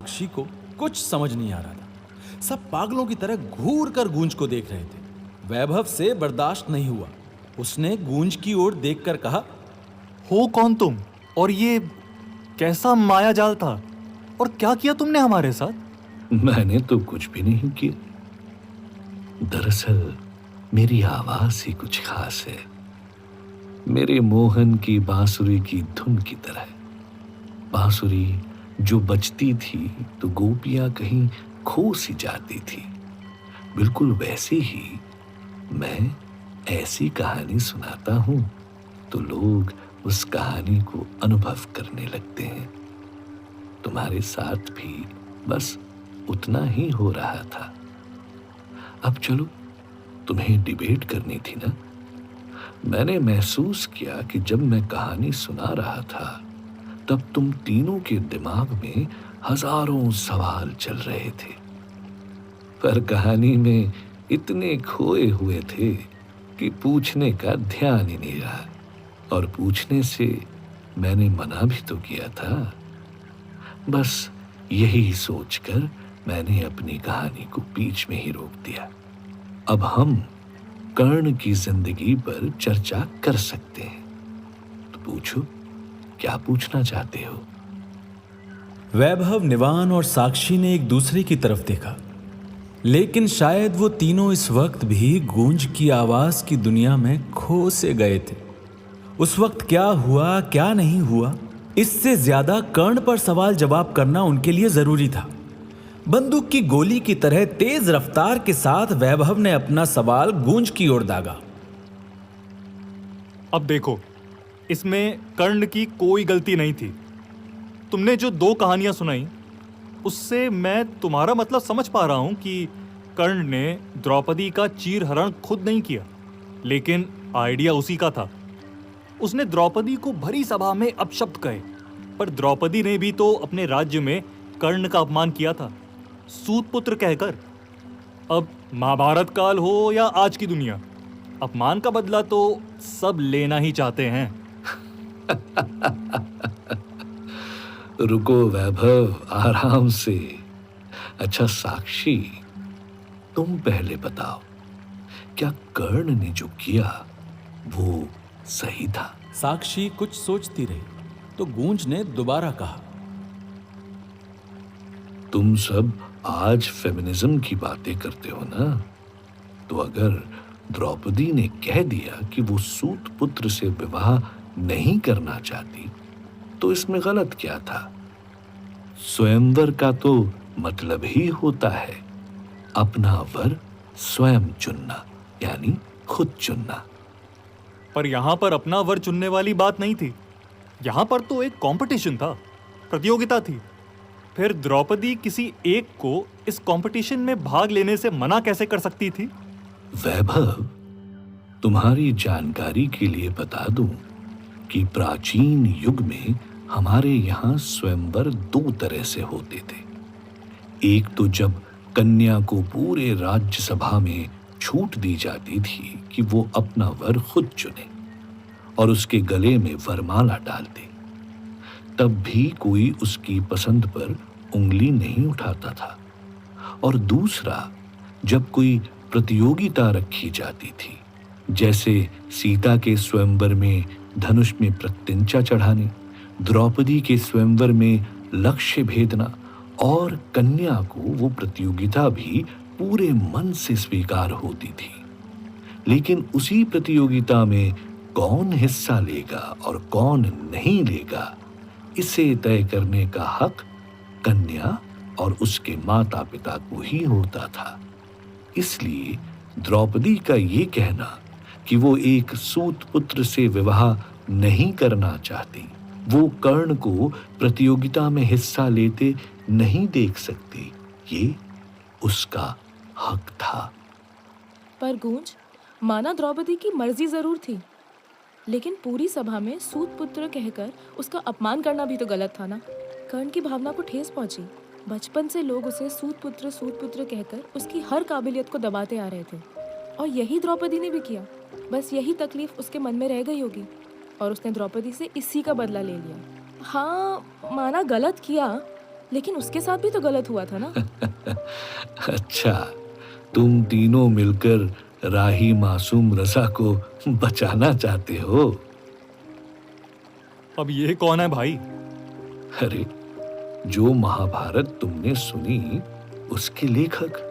साक्षी को कुछ समझ नहीं आ रहा था। सब पागलों की तरह घूर कर गूंज को देख रहे थे। वैभव से बर्दाश्त नहीं हुआ। उसने गूंज की ओर देखकर कहा, हो कौन तुम? और ये कैसा माया जाल था? और क्या किया तुमने हमारे साथ? मैंने तो कुछ भी नहीं किया। दरअसल मेरी आवाज ही कुछ खास है, मेरे मोहन की बांसुरी की धुन की तरह। बांसुरी जो बजती थी तो गोपियां कहीं खो सी जाती थी। बिल्कुल वैसे ही मैं ऐसी कहानी सुनाता हूं तो लोग उस कहानी को अनुभव करने लगते हैं। तुम्हारे साथ भी बस उतना ही हो रहा था। अब चलो, तुम्हें डिबेट करनी थी ना। मैंने महसूस किया कि जब मैं कहानी सुना रहा था तब तुम तीनों के दिमाग में हजारों सवाल चल रहे थे, पर कहानी में इतने खोए हुए थे कि पूछने का ध्यान ही नहीं रहा। और पूछने से मैंने मना भी तो किया था। बस यही सोचकर मैंने अपनी कहानी को बीच में ही रोक दिया। अब हम कर्ण की जिंदगी पर चर्चा कर सकते हैं, तो पूछो, क्या पूछना चाहते हो? वैभव, निवान और साक्षी ने एक दूसरे की तरफ देखा, लेकिन शायद वो तीनों इस वक्त भी गूंज की आवाज की दुनिया में खो से गए थे। उस वक्त क्या हुआ क्या नहीं हुआ, इससे ज्यादा कर्ण पर सवाल जवाब करना उनके लिए जरूरी था। बंदूक की गोली की तरह तेज रफ्तार के साथ वैभव ने अपना सवाल गूंज की ओर दागा। अब देखो, इसमें कर्ण की कोई गलती नहीं थी। तुमने जो दो कहानियां सुनाई उससे मैं तुम्हारा मतलब समझ पा रहा हूं कि कर्ण ने द्रौपदी का चीरहरण खुद नहीं किया, लेकिन आइडिया उसी का था। उसने द्रौपदी को भरी सभा में अपशब्द कहे, पर द्रौपदी ने भी तो अपने राज्य में कर्ण का अपमान किया था, सूत पुत्र कहकर। अब महाभारत काल हो या आज की दुनिया, अपमान का बदला तो सब लेना ही चाहते हैं। रुको वैभव, आराम से। अच्छा साक्षी, तुम पहले बताओ, क्या कर्ण ने जो किया वो सही था? साक्षी कुछ सोचती रही तो गूंज ने दोबारा कहा, तुम सब आज फेमिनिज्म की बातें करते हो ना, तो अगर द्रौपदी ने कह दिया कि वो सूत पुत्र से विवाह नहीं करना चाहती तो इसमें गलत क्या था? स्वयंवर का तो मतलब ही होता है अपना वर स्वयं चुनना, यानी खुद चुनना। पर यहां पर अपना वर चुनने वाली बात नहीं थी। यहां पर तो एक कंपटीशन था, प्रतियोगिता थी। फिर द्रौपदी किसी एक को इस कंपटीशन में भाग लेने से मना कैसे कर सकती थी? वैभव, तुम्हारी जानकारी के लिए बता दूं कि प्राचीन युग में हमारे यहाँ स्वयंवर दो तरह से होते थे। एक तो जब कन्या को पूरे राज्यसभा में छूट दी जाती थी कि वो अपना वर खुद चुने और उसके गले में वरमाला डाल दे, तब भी कोई उसकी पसंद पर उंगली नहीं उठाता था। और दूसरा, जब कोई प्रतियोगिता रखी जाती थी, जैसे सीता के स्वयंवर में धनुष में प्रत्यंचा चढ़ाने, द्रौपदी के स्वयंवर में लक्ष्य भेदना, और कन्या को वो प्रतियोगिता भी पूरे मन से स्वीकार होती थी। लेकिन उसी प्रतियोगिता में कौन हिस्सा लेगा और कौन नहीं लेगा, इसे तय करने का हक कन्या और उसके माता पिता को ही होता था। इसलिए द्रौपदी का ये कहना कि वो एक सूत पुत्र से विवाह नहीं करना चाहती, वो कर्ण को प्रतियोगिता में हिस्सा लेते नहीं देख सकती, ये उसका हक था। पर गूंज, माना द्रौपदी की मर्जी जरूर थी, लेकिन पूरी सभा में सूत पुत्र कहकर उसका अपमान करना भी तो गलत था ना। कर्ण की भावना को ठेस पहुंची। बचपन से लोग उसे सूत पुत्र कहकर उसकी हर काबिलियत को दबाते आ रहे थे, और यही द्रौपदी ने भी किया। बस यही तकलीफ उसके मन में रह गई होगी और उसने द्रौपदी से इसी का बदला ले लिया। हाँ, माना गलत किया, लेकिन उसके साथ भी तो गलत हुआ था ना। अच्छा, तुम तीनों मिलकर राही मासूम रजा को बचाना चाहते हो? अब ये कौन है भाई? अरे, जो महाभारत तुमने सुनी उसके लेखक।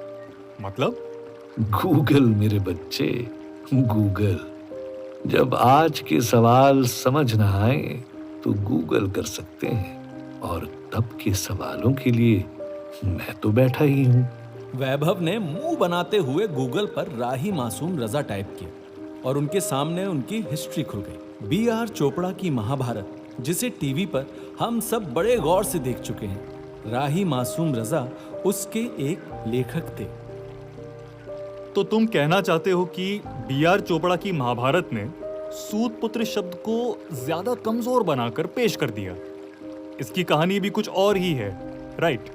मतलब? गूगल मेरे बच्चे, गूगल। जब आज के सवाल समझ ना आए तो गूगल कर सकते हैं, और तब के सवालों के लिए मैं तो बैठा ही हूं। वैभव ने मुंह बनाते हुए गूगल पर राही मासूम रजा टाइप किया और उनके सामने उनकी हिस्ट्री खुल गई। B.R. चोपड़ा की महाभारत, जिसे टीवी पर हम सब बड़े गौर से देख चुके हैं। राही मासूम रजा उसके एक लेखक थे। तो तुम कहना चाहते हो कि B.R. चोपड़ा की महाभारत ने सूत पुत्र शब्द को ज्यादा कमजोर बनाकर पेश कर दिया। इसकी कहानी भी कुछ और ही है, राइट?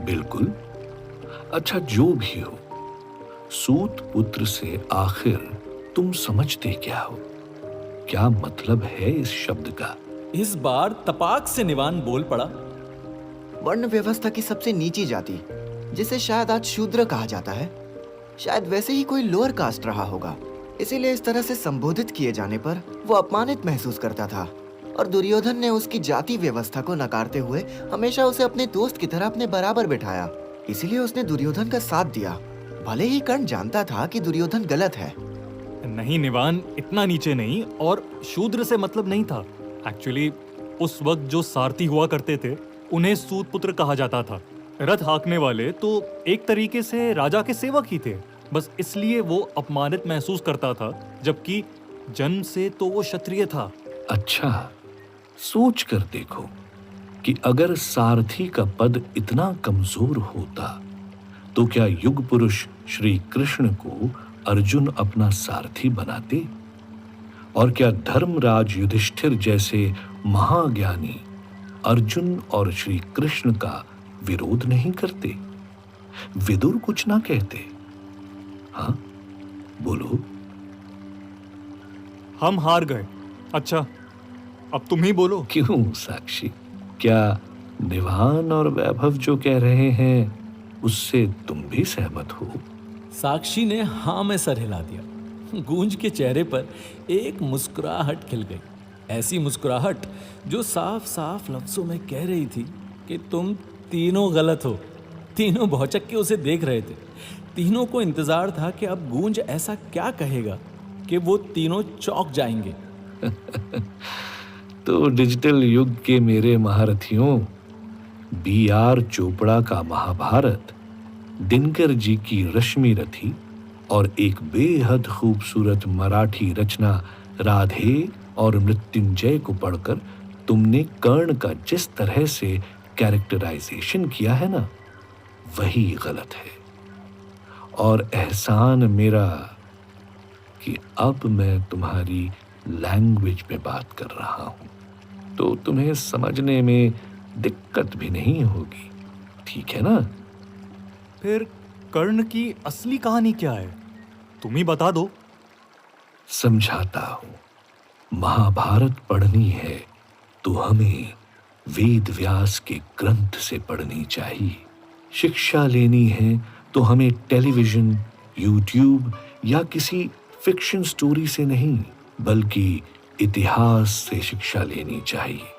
बिल्कुल। अच्छा, जो भी हो, सूत पुत्र से आखिर तुम समझते क्या हो? क्या मतलब है इस शब्द का? इस बार तपाक से निवान बोल पड़ा। वर्ण व्यवस्था की सबसे नीची जाति, जिसे शायद आज शूद्र कहा जाता है, शायद वैसे ही कोई लोअर कास्ट रहा होगा। इसीलिए इस तरह से संबोधित किए जाने पर वो अपमानित महसूस करता था, और दुर्योधन ने उसकी जाति व्यवस्था को नकारते हुए हमेशा उसे अपने दोस्त की तरह अपने बराबर बिठाया। इसीलिए उसने दुर्योधन का साथ दिया, भले ही कर्ण जानता था कि दुर्योधन गलत है। नहीं निवान, इतना नीचे नहीं, और शूद्र से मतलब नहीं था। एक्चुअली उस वक्त जो सारथी हुआ करते थे उन्हें सूत पुत्र कहा जाता था। रथ हाँकने वाले तो एक तरीके से राजा के सेवक ही थे, बस इसलिए वो अपमानित महसूस करता था, जबकि जन्म से तो वो क्षत्रिय था। अच्छा, सोच कर देखो कि अगर सारथी का पद इतना कमजोर होता तो क्या युग पुरुष श्री कृष्ण को अर्जुन अपना सारथी बनाते? और क्या धर्मराज युधिष्ठिर जैसे महाज्ञानी अर्जुन और श्री कृष्ण का विरोध नहीं करते? विदुर कुछ ना कहते? हाँ, बोलो। हम हार गए। अच्छा, अब तुम ही बोलो। क्यों साक्षी, क्या निवान और वैभव जो कह रहे हैं उससे तुम भी सहमत हो? साक्षी ने हाँ में सर हिला दिया। गूंज के चेहरे पर एक मुस्कुराहट खिल गई, ऐसी मुस्कुराहट जो साफ साफ लफ्जों में कह रही थी कि तुम तीनों गलत हो। तीनों भौचक्के उसे देख रहे थे। तीनों को इंतजार था कि अब गूंज ऐसा क्या कहेगा कि वो तीनों चौंक जाएंगे। तो डिजिटल युग के मेरे महारथियों, B.R. चोपड़ा का महाभारत दिनकर जी की रश्मि रथी और एक बेहद खूबसूरत मराठी रचना राधे और मृत्युंजय को पढ़कर तुमने कर्ण का जिस तरह से कैरेक्टराइजेशन किया है ना, वही गलत है। और एहसान मेरा कि अब मैं तुम्हारी लैंग्वेज में बात कर रहा हूं, तो तुम्हें समझने में दिक्कत भी नहीं होगी, ठीक है ना? फिर कर्ण की असली कहानी क्या है, तुम ही बता दो। समझाता हूं। महाभारत पढ़नी है तो हमें वेद व्यास के ग्रंथ से पढ़नी चाहिए। शिक्षा लेनी है तो हमें टेलीविजन, यूट्यूब या किसी फिक्शन स्टोरी से नहीं, बल्कि इतिहास से शिक्षा लेनी चाहिए।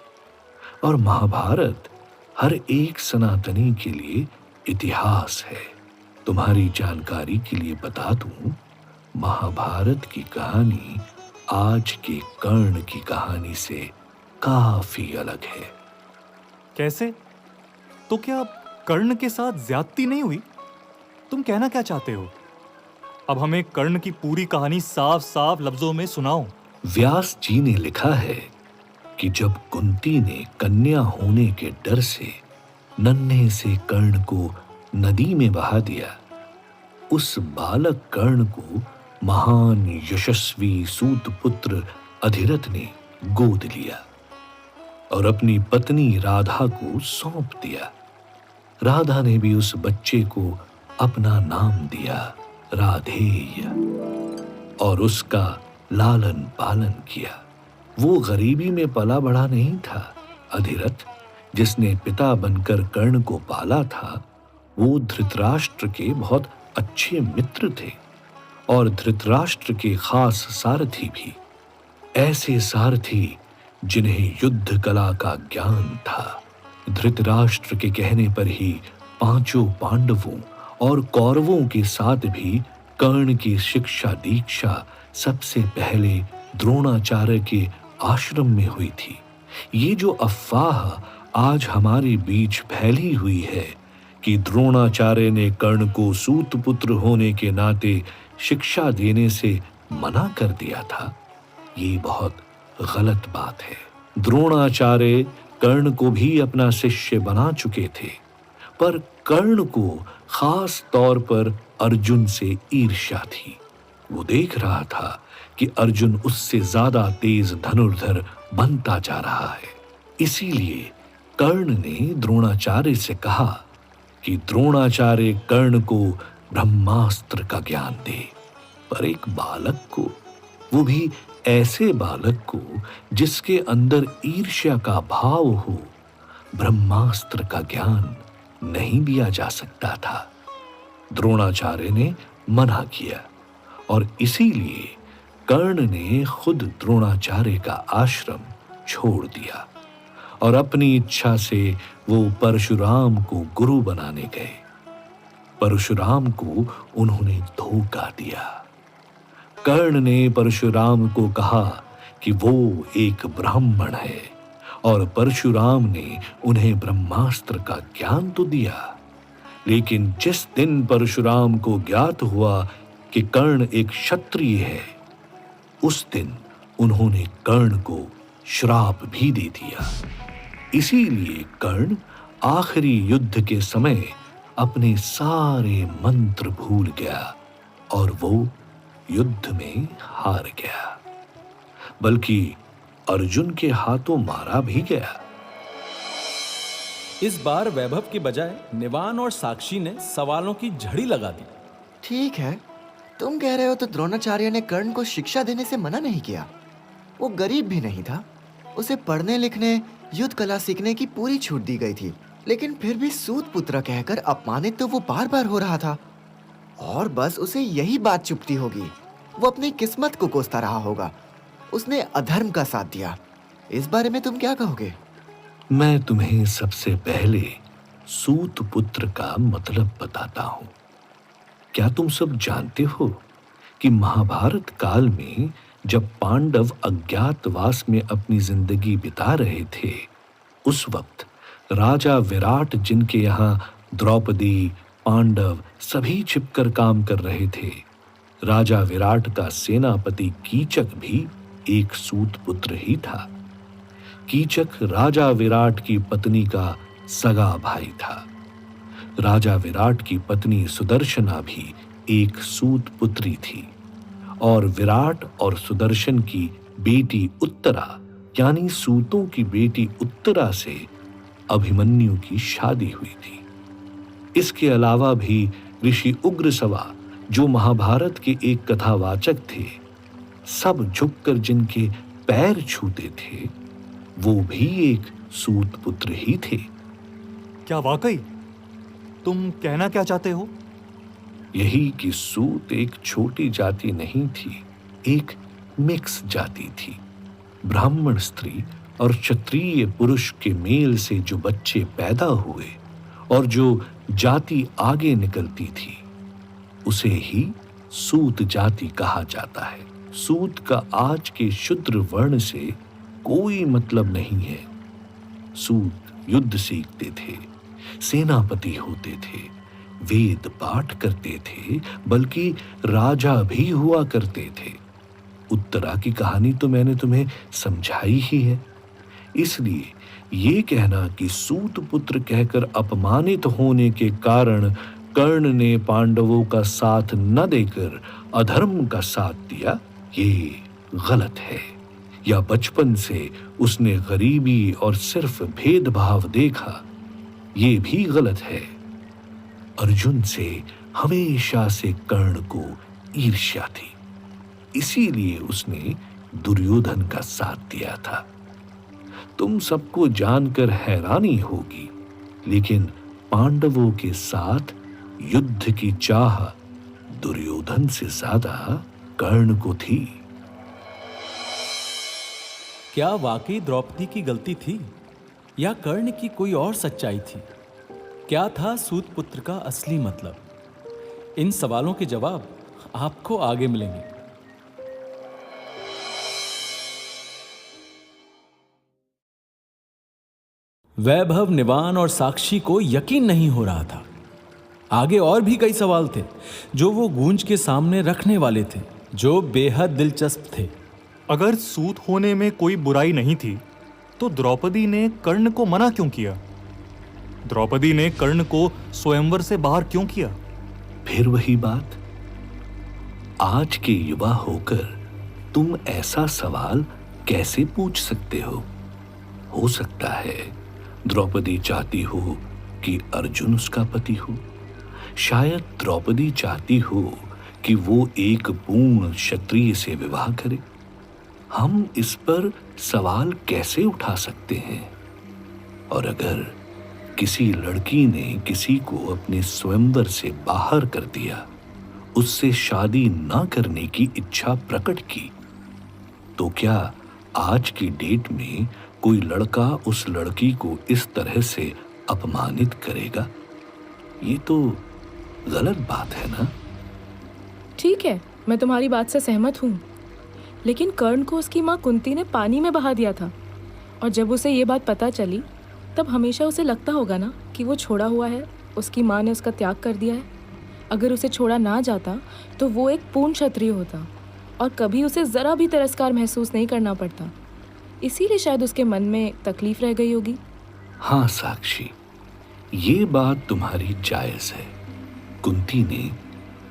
और महाभारत हर एक सनातनी के लिए इतिहास है। तुम्हारी जानकारी के लिए बता दूं, महाभारत की कहानी आज के कर्ण की कहानी से काफी अलग है। कैसे? तो क्या कर्ण के साथ ज्यादती नहीं हुई? तुम कहना क्या चाहते हो? अब हमें कर्ण की पूरी कहानी साफ साफ लफ्जों में सुनाओ। व्यास जी ने लिखा है कि जब कुंती ने कन्या होने के डर से नन्हे से कर्ण को नदी में बहा दिया, उस बालक कर्ण को महान यशस्वी सूत पुत्र अधिरथ ने गोद लिया और अपनी पत्नी राधा को सौंप दिया। राधा ने भी उस बच्चे को अपना नाम दिया राधेय और उसका लालन पालन किया। वो गरीबी में पला बढ़ा नहीं था, अधिरथ, जिसने पिता बनकर कर्ण को पाला था, वो धृतराष्ट्र के बहुत अच्छे मित्र थे और धृतराष्ट्र के खास सारथी भी। ऐसे सारथी जिन्हें युद्ध कला का ज्ञान था। धृतराष्ट्र के कहने पर ही पांचों पांडवों और कौरवों के साथ भी कर्ण की शिक्षा दीक्षा सबसे पहले द्रोणाचार्य के आश्रम में हुई थी। ये जो अफवाह आज हमारे बीच फैली हुई है कि द्रोणाचार्य ने कर्ण को सूत पुत्र होने के नाते शिक्षा देने से मना कर दिया था, ये बहुत गलत बात है। द्रोणाचार्य कर्ण को भी अपना शिष्य बना चुके थे, पर कर्ण को खास तौर पर अर्जुन से ईर्ष्या थी। वो देख रहा था कि अर्जुन उससे ज्यादा तेज धनुर्धर बनता जा रहा है। इसीलिए कर्ण ने द्रोणाचार्य से कहा कि द्रोणाचार्य कर्ण को ब्रह्मास्त्र का ज्ञान दे। पर एक बालक को, वो भी ऐसे बालक को जिसके अंदर ईर्ष्या का भाव हो, ब्रह्मास्त्र का ज्ञान नहीं दिया जा सकता था। द्रोणाचार्य ने मना किया और इसीलिए कर्ण ने खुद द्रोणाचार्य का आश्रम छोड़ दिया और अपनी इच्छा से वो परशुराम को गुरु बनाने गए। परशुराम को उन्होंने धोखा दिया। कर्ण ने परशुराम को कहा कि वो एक ब्राह्मण है और परशुराम ने उन्हें ब्रह्मास्त्र का ज्ञान तो दिया, लेकिन जिस दिन परशुराम को ज्ञात हुआ कि कर्ण एक क्षत्रिय है, उस दिन उन्होंने कर्ण को श्राप भी दे दिया। इसीलिए कर्ण आखिरी युद्ध के समय अपने सारे मंत्र भूल गया और वो युद्ध में हार गया, बल्कि अर्जुन के हाथों मारा भी गया। इस बार वैभव के बजाय निवान और साक्षी ने सवालों की झड़ी लगा दी। ठीक है, तुम कह रहे हो तो द्रोणाचार्य ने कर्ण को शिक्षा देने से मना नहीं किया। वो गरीब भी नहीं था, उसे पढ़ने लिखने युद्ध कला सीखने की पूरी छूट दी गई थी, लेकिन फिर भी सूत पुत्र कहकर अपमानित तो वो बार बार हो रहा था और बस उसे यही बात चुभती होगी। वो अपनी किस्मत को कोसता रहा होगा। उसने अधर्म का साथ दिया। इस बारे में तुम क्या कहोगे? मैं तुम्हें सबसे पहले सूत पुत्र का मतलब बताता हूं। क्या तुम सब जानते हो कि महाभारत काल में जब पांडव अज्ञातवास में अपनी जिंदगी बिता रहे थे, उस वक्त राजा विराट, जिनके यहाँ द्रौपदी, पांडव सभी छिपकर काम कर रहे थे, राजा विराट का सेनापति कीचक भी एक सूत पुत्र ही था। कीचक राजा विराट की पत्नी का सगा भाई था। राजा विराट की पत्नी सुदर्शना भी एक सूत पुत्री थी और विराट और सुदर्शन की बेटी उत्तरा, यानी सूतों की बेटी उत्तरा से अभिमन्यु की शादी हुई थी। इसके अलावा भी ऋषि उग्रसवा, जो महाभारत के एक कथावाचक थे, सब झुककर जिनके पैर छूते थे, वो भी एक सूत पुत्र ही थे। क्या वाकई? तुम कहना क्या चाहते हो? यही कि सूत एक छोटी जाति नहीं थी, एक मिक्स जाति थी। ब्राह्मण स्त्री और क्षत्रिय पुरुष के मेल से जो बच्चे पैदा हुए और जो जाति आगे निकलती थी, उसे ही सूत जाति कहा जाता है। सूत का आज के शूद्र वर्ण से कोई मतलब नहीं है। सूत युद्ध सीखते थे, सेनापति होते थे, वेद पाठ करते थे, बल्कि राजा भी हुआ करते थे। उत्तरा की कहानी तो मैंने तुम्हें समझाई ही है। इसलिए ये कहना कि सूत पुत्र कहकर अपमानित होने के कारण कर्ण ने पांडवों का साथ न देकर अधर्म का साथ दिया, ये गलत है। या बचपन से उसने गरीबी और सिर्फ भेदभाव देखा, ये भी गलत है। अर्जुन से हमेशा से कर्ण को ईर्ष्या थी, इसीलिए उसने दुर्योधन का साथ दिया था। तुम सबको जानकर हैरानी होगी, लेकिन पांडवों के साथ युद्ध की चाह दुर्योधन से ज्यादा कर्ण को थी। क्या वाकई द्रौपदी की गलती थी या कर्ण की कोई और सच्चाई थी? क्या था सूत पुत्र का असली मतलब? इन सवालों के जवाब आपको आगे मिलेंगे। वैभव, निवान और साक्षी को यकीन नहीं हो रहा था। आगे और भी कई सवाल थे जो वो गूंज के सामने रखने वाले थे, जो बेहद दिलचस्प थे। अगर सूत होने में कोई बुराई नहीं थी तो द्रौपदी ने कर्ण को मना क्यों किया? द्रौपदी ने कर्ण को स्वयंवर से बाहर क्यों किया? फिर वही बात, आज के युवा होकर तुम ऐसा सवाल कैसे पूछ सकते हो? हो सकता है द्रौपदी चाहती हो कि अर्जुन उसका पति हो। शायद द्रौपदी चाहती हो कि वो एक पूर्ण क्षत्रिय से विवाह करे। हम इस पर सवाल कैसे उठा सकते हैं? और अगर किसी लड़की ने किसी को अपने स्वयंवर से बाहर कर दिया, उससे शादी ना करने की इच्छा प्रकट की, तो क्या आज की डेट में कोई लड़का उस लड़की को इस तरह से अपमानित करेगा? ये तो गलत बात है ना? ठीक है, मैं तुम्हारी बात से सहमत हूँ, लेकिन कर्ण को उसकी माँ कुंती ने पानी में बहा दिया था, और जब उसे ये बात पता चली तब हमेशा उसे लगता होगा ना कि वो छोड़ा हुआ है, उसकी माँ ने उसका त्याग कर दिया है। अगर उसे छोड़ा ना जाता तो वो एक पूर्ण क्षत्रिय होता और कभी उसे ज़रा भी तिरस्कार महसूस नहीं करना पड़ता। इसीलिए शायद उसके मन में तकलीफ रह गई होगी। हाँ साक्षी, ये बात तुम्हारी जायज है। कुंती ने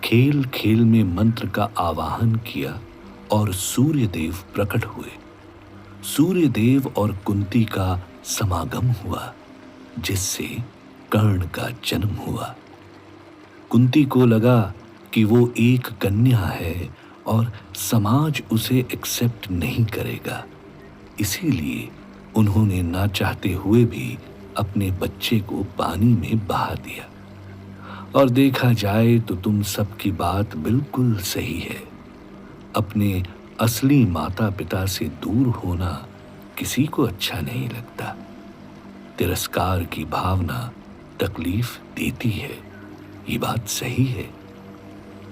खेल खेल में मंत्र का आवाहन किया और सूर्यदेव प्रकट हुए। सूर्यदेव और कुंती का समागम हुआ, जिससे कर्ण का जन्म हुआ। कुंती को लगा कि वो एक कन्या है और समाज उसे एक्सेप्ट नहीं करेगा, इसीलिए उन्होंने ना चाहते हुए भी अपने बच्चे को पानी में बहा दिया। और देखा जाए तो तुम सबकी बात बिल्कुल सही है। अपने असली माता पिता से दूर होना किसी को अच्छा नहीं लगता। तिरस्कार की भावना तकलीफ देती है, ये बात सही है।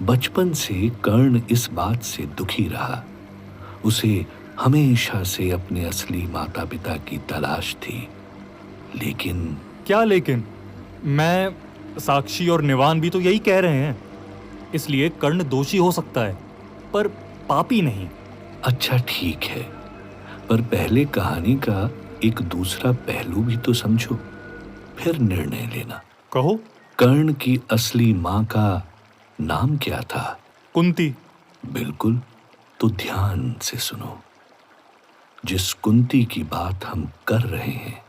बचपन से कर्ण इस बात से दुखी रहा। उसे हमेशा से अपने असली माता पिता की तलाश थी। लेकिन क्या लेकिन? मैं, साक्षी और निवान भी तो यही कह रहे हैं। इसलिए कर्ण दोषी हो सकता है, पर पापी नहीं। अच्छा ठीक है, पर पहले कहानी का एक दूसरा पहलू भी तो समझो, फिर निर्णय लेना। कहो। कर्ण की असली माँ का नाम क्या था? कुंती। बिल्कुल, तो ध्यान से सुनो। जिस कुंती की बात हम कर रहे हैं,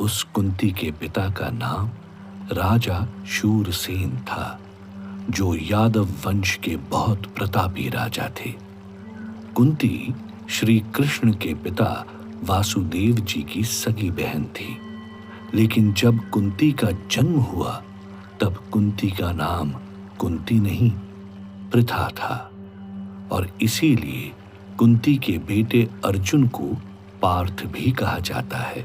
उस कुंती के पिता का नाम राजा शूरसेन था, जो यादव वंश के बहुत प्रतापी राजा थे। कुंती श्री कृष्ण के पिता वासुदेव जी की सगी बहन थी। लेकिन जब कुंती का जन्म हुआ तब कुंती का नाम कुंती नहीं, पृथा था, और इसीलिए कुंती के बेटे अर्जुन को पार्थ भी कहा जाता है।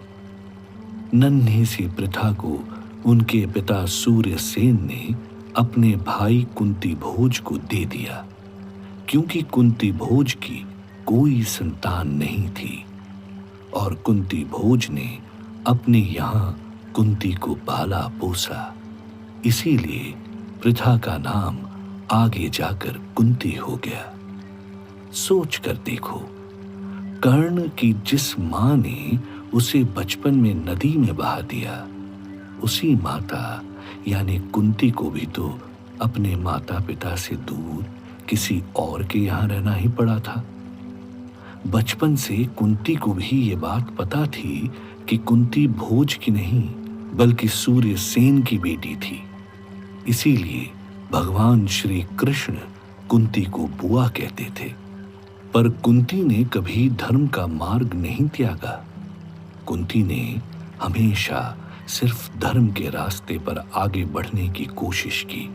नन्ही सी पृथा को उनके पिता सूर्यसेन ने अपने भाई कुंती भोज को दे दिया, क्योंकि कुंती भोज की कोई संतान नहीं थी और कुंती भोज ने अपने यहाँ कुंती को पाला पोसा। इसीलिए पृथा का नाम आगे जाकर कुंती हो गया। सोच कर देखो, कर्ण की जिस माँ ने उसे बचपन में नदी में बहा दिया, उसी माता यानी कुंती को भी तो अपने माता पिता से दूर किसी और के यहाँ रहना ही पड़ा था। बचपन से कुंती को भी ये बात पता थी कि कुंती भोज की नहीं बल्कि सूर्यसेन की बेटी थी। इसीलिए भगवान श्री कृष्ण कुंती को बुआ कहते थे। पर कुंती ने कभी धर्म का मार्ग नहीं त्यागा। कुंती ने हमेशा सिर्फ धर्म के रास्ते पर आगे बढ़ने की कोशिश की।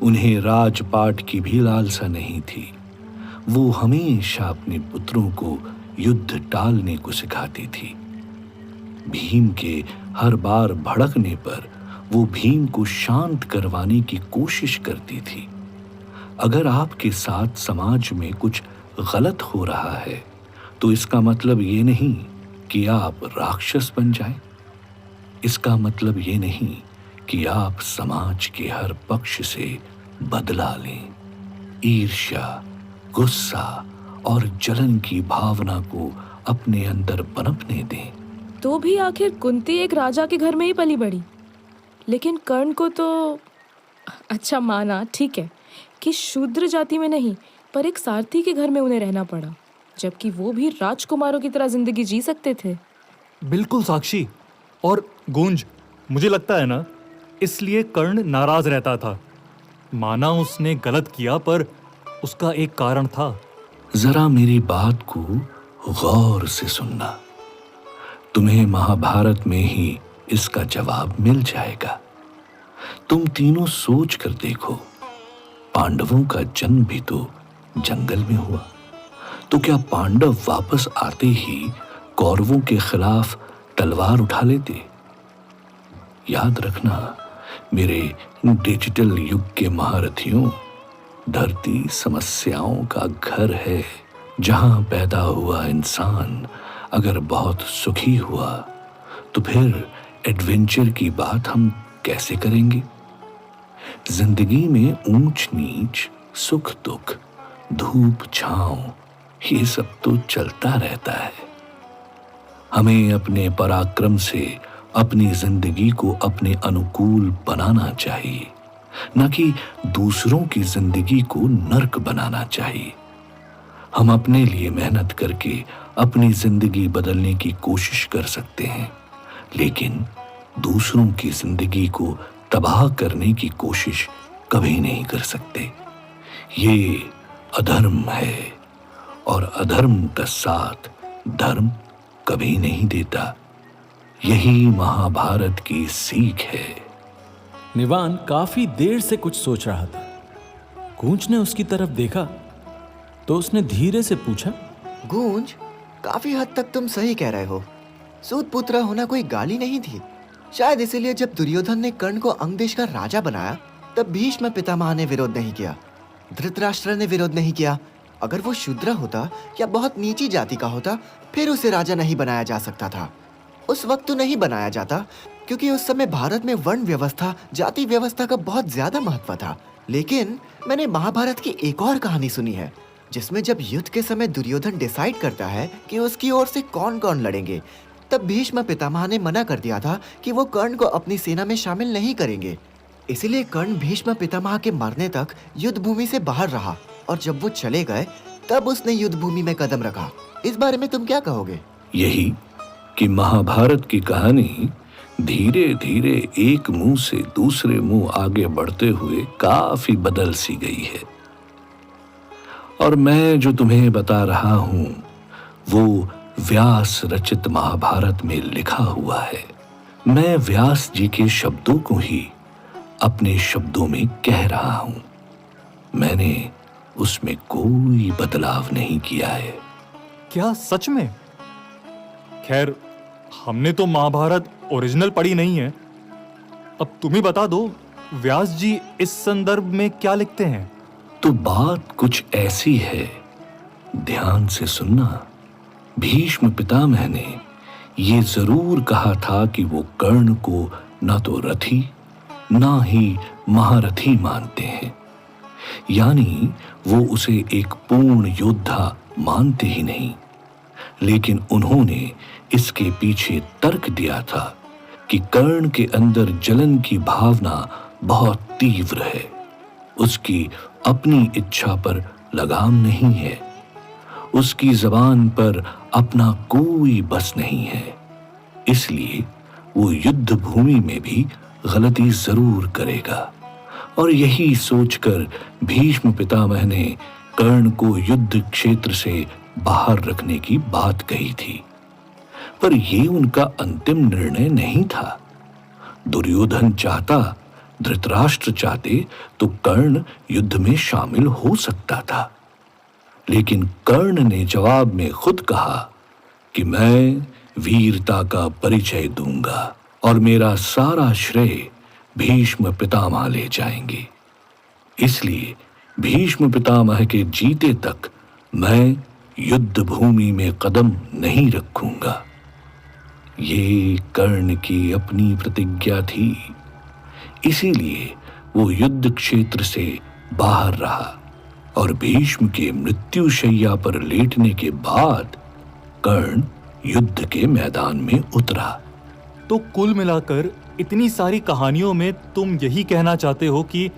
उन्हें राजपाट की भी लालसा नहीं थी। वो हमेशा अपने पुत्रों को युद्ध टालने को सिखाती थी। भीम के हर बार भड़कने पर वो भीम को शांत करवाने की कोशिश करती थी। अगर आपके साथ समाज में कुछ गलत हो रहा है तो इसका मतलब ये नहीं कि आप राक्षस बन जाएं। इसका मतलब ये नहीं कि आप समाज के हर पक्ष से बदला लें। ईर्ष्या, गुस्सा और जलन की भावना को अपने अंदर पनपने दें। तो भी आखिर कुंती एक राजा के घर में ही पली बड़ी, लेकिन कर्ण को तो अच्छा माना, ठीक है, कि शूद्र जाति में नहीं पर एक सारथी के घर में उन्हें रहना पड़ा, जबकि वो भी राजकुमारों की तरह जिंदगी जी सकते थे। बिल्कुल साक्षी। और गूंज, मुझे लगता है ना, इसलिए कर्ण नाराज रहता था। माना उसने गलत किया, पर उसका एक कारण था। जरा मेरी बात को गौर से सुनना। तुम्हें महाभारत में ही इसका जवाब मिल जाएगा। तुम तीनों सोच कर देखो, पांडवों का जन्म भी तो जंगल में हुआ। तो क्या पांडव वापस आते ही कौरवों के खिलाफ तलवार उठा लेते? याद रखना मेरे डिजिटल युग के महारथियों, धरती समस्याओं का घर है। जहां पैदा हुआ इंसान अगर बहुत सुखी हुआ तो फिर एडवेंचर की बात हम कैसे करेंगे? जिंदगी में ऊंच नीच, सुख दुख, धूप छांव, ये सब तो चलता रहता है। हमें अपने पराक्रम से अपनी जिंदगी को अपने अनुकूल बनाना चाहिए, न कि दूसरों की जिंदगी को नर्क बनाना चाहिए। हम अपने लिए मेहनत करके अपनी जिंदगी बदलने की कोशिश कर सकते हैं, लेकिन दूसरों की जिंदगी को तबाह करने की कोशिश कभी नहीं कर सकते। ये अधर्म है और अधर्म का साथ धर्म कभी नहीं देता। यही महाभारत की सीख है। निवान काफी देर से कुछ सोच रहा था। गूंज ने उसकी तरफ देखा तो उसने धीरे से पूछा, गूंज, काफी हद तक तुम सही कह रहे हो। सूत पुत्र होना कोई गाली नहीं थी। शायद इसीलिए जब दुर्योधन ने कर्ण को अंग देश का राजा बनाया तब भीष्म पितामह ने विरोध नहीं किया, धृतराष्ट्र ने विरोध नहीं किया। अगर वो शूद्र होता या बहुत नीची जाति का होता फिर उसे राजा नहीं बनाया जा सकता था। उस वक्त तो नहीं बनाया जाता क्योंकि उस समय भारत में वर्ण व्यवस्था, जाति व्यवस्था का बहुत ज्यादा महत्व था। लेकिन मैंने महाभारत की एक और कहानी सुनी है जिसमें जब युद्ध के समय दुर्योधन डिसाइड करता है कि उसकी ओर से कौन कौन लड़ेंगे, तब भीष्म पितामह ने मना कर दिया था कि वो कर्ण को अपनी सेना में शामिल नहीं करेंगे। इसीलिए कर्ण भीष्म पितामह के मरने तक युद्ध भूमि से बाहर रहा और जब वो चले गए तब उसने युद्ध भूमि में कदम रखा। इस बारे में तुम क्या कहोगे? यही कि महाभारत की कहानी धीरे धीरे एक मुंह से दूसरे मुंह आगे बढ़ते हुए काफी बदल सी गई है। और मैं जो तुम्हें बता रहा हूं वो व्यास रचित महाभारत में लिखा हुआ है। मैं व्यास जी के शब्दों को ही अपने शब्दों में कह रहा हूं। मैंने उसमें कोई बदलाव नहीं किया है। क्या सच में? खैर, हमने तो महाभारत ओरिजिनल पढ़ी नहीं है। अब तुम ही बता दो, व्यास जी इस संदर्भ में क्या लिखते हैं? तो बात कुछ ऐसी है, ध्यान से सुनना। भीष्म पितामह ने ये जरूर कहा था कि वो कर्ण को न तो रथी ना ही महारथी मानते हैं, यानी वो उसे एक पूर्ण योद्धा मानते ही नहीं। लेकिन उन्होंने इसके पीछे तर्क दिया था कि कर्ण के अंदर जलन की भावना बहुत तीव्र है, उसकी अपनी इच्छा पर लगाम नहीं है, उसकी जबान पर अपना कोई बस नहीं है। इसलिए वो युद्ध भूमि में भी गलती जरूर करेगा। और यही सोचकर भीष्म पितामह ने कर्ण को युद्ध क्षेत्र से बाहर रखने की बात कही थी। पर यह उनका अंतिम निर्णय नहीं था। दुर्योधन चाहता, धृतराष्ट्र चाहते तो कर्ण युद्ध में शामिल हो सकता था, लेकिन कर्ण ने जवाब में खुद कहा कि मैं वीरता का परिचय दूंगा और मेरा सारा श्रेय भीष्म पितामह ले जाएंगे। इसलिए भीष्म पितामह के जीते तक मैं युद्ध भूमि में कदम नहीं रखूंगा। ये कर्ण की अपनी प्रतिज्ञा थी, इसीलिए वो युद्ध क्षेत्र से बाहर रहा और भीष्म के मृत्युशैया पर लेटने के बाद कर्ण युद्ध के मैदान में उतरा। तो कुल मिलाकर इतनी सारी कहानियों में तुम यही कहना चाहते हो कि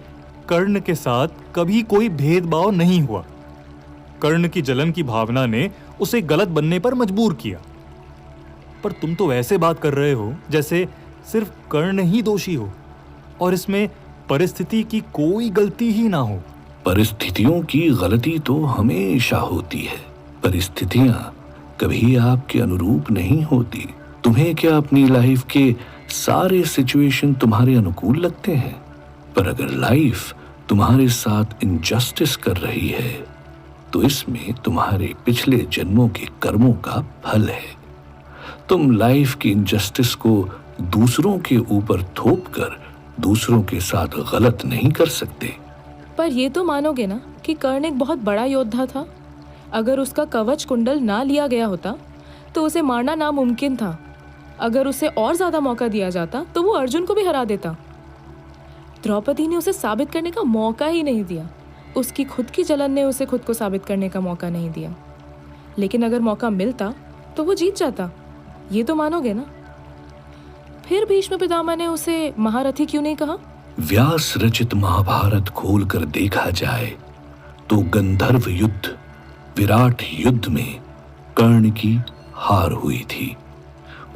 कर्ण के साथ कभी कोई भेदभाव नहीं हुआ। कर्ण की जलन की भावना ने उसे गलत बनने पर मजबूर किया। पर तुम तो ऐसे बात कर रहे हो जैसे सिर्फ कर्ण ही दोषी हो और इसमें परिस्थिति की कोई गलती ही ना हो। परिस्थितियों की गलती तो हमेशा होती है। परिस्थितियां कभी आपके अनुरूप नहीं होती। तुम्हें क्या अपनी लाइफ के सारे सिचुएशन तुम्हारे अनुकूल लगते हैं? पर अगर लाइफ तुम्हारे साथ इनजस्टिस कर रही है तो इसमें तुम्हारे पिछले जन्मों के कर्मों का फल है। तुम लाइफ की इनजस्टिस को दूसरों के ऊपर थोपकर दूसरों के साथ गलत नहीं कर सकते। पर ये तो मानोगे ना कि कर्ण एक बहुत बड़ा योद्धा था। अगर उसका कवच कुंडल ना लिया गया होता तो उसे मारना नामुमकिन था। अगर उसे और ज्यादा मौका दिया जाता तो वो अर्जुन को भी हरा देता। द्रौपदी ने उसे साबित करने का मौका ही नहीं दिया। उसकी खुद की जलन ने उसे खुद को साबित करने का मौका नहीं दिया। लेकिन अगर मौका मिलता तो वो जीत जाता। ये तो मानोगे ना? फिर भीष्म पितामह ने उसे महारथी क्यों नहीं कहा? व्यास रचित महाभारत खोलकर देखा जाए तो गंधर्व युद्ध, विराट युद्ध में कर्ण की हार हुई थी।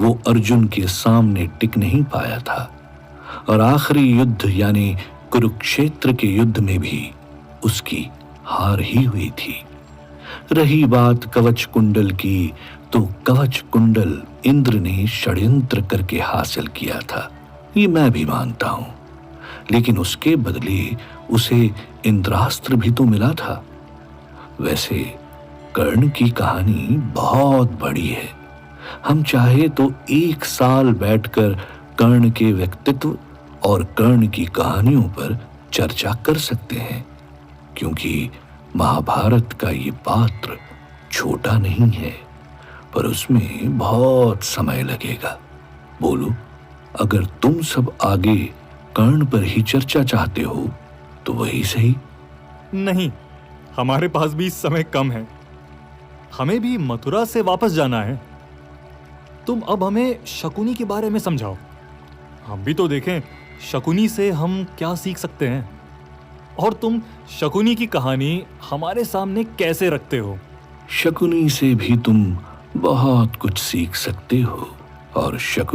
वो अर्जुन के सामने टिक नहीं पाया था और आखिरी युद्ध यानी कुरुक्षेत्र के युद्ध में भी उसकी हार ही हुई थी। रही बात कवच कुंडल की, तो कवच कुंडल इंद्र ने षड्यंत्र करके हासिल किया था, ये मैं भी मानता हूं। लेकिन उसके बदले उसे इंद्रास्त्र भी तो मिला था। वैसे कर्ण की कहानी बहुत बड़ी है। हम चाहे तो 1 साल बैठकर कर्ण के व्यक्तित्व और कर्ण की कहानियों पर चर्चा कर सकते हैं, क्योंकि महाभारत का ये पात्र छोटा नहीं है, पर उसमें बहुत समय लगेगा। बोलो, अगर तुम सब आगे कर्ण पर ही चर्चा चाहते हो तो वही सही। नहीं, हमारे पास भी समय कम है। हमें भी मथुरा से वापस जाना है। तुम अब हमें शकुनी के बारे में समझाओ। हम भी तो देखें शकुनी से हम क्या सीख सकते हैं, और तुम शकुनी की कहानी हमारे सामने कैसे रखते हो। शकुनी से भी तुम बहुत कुछ सीख सकते हो और शकुनी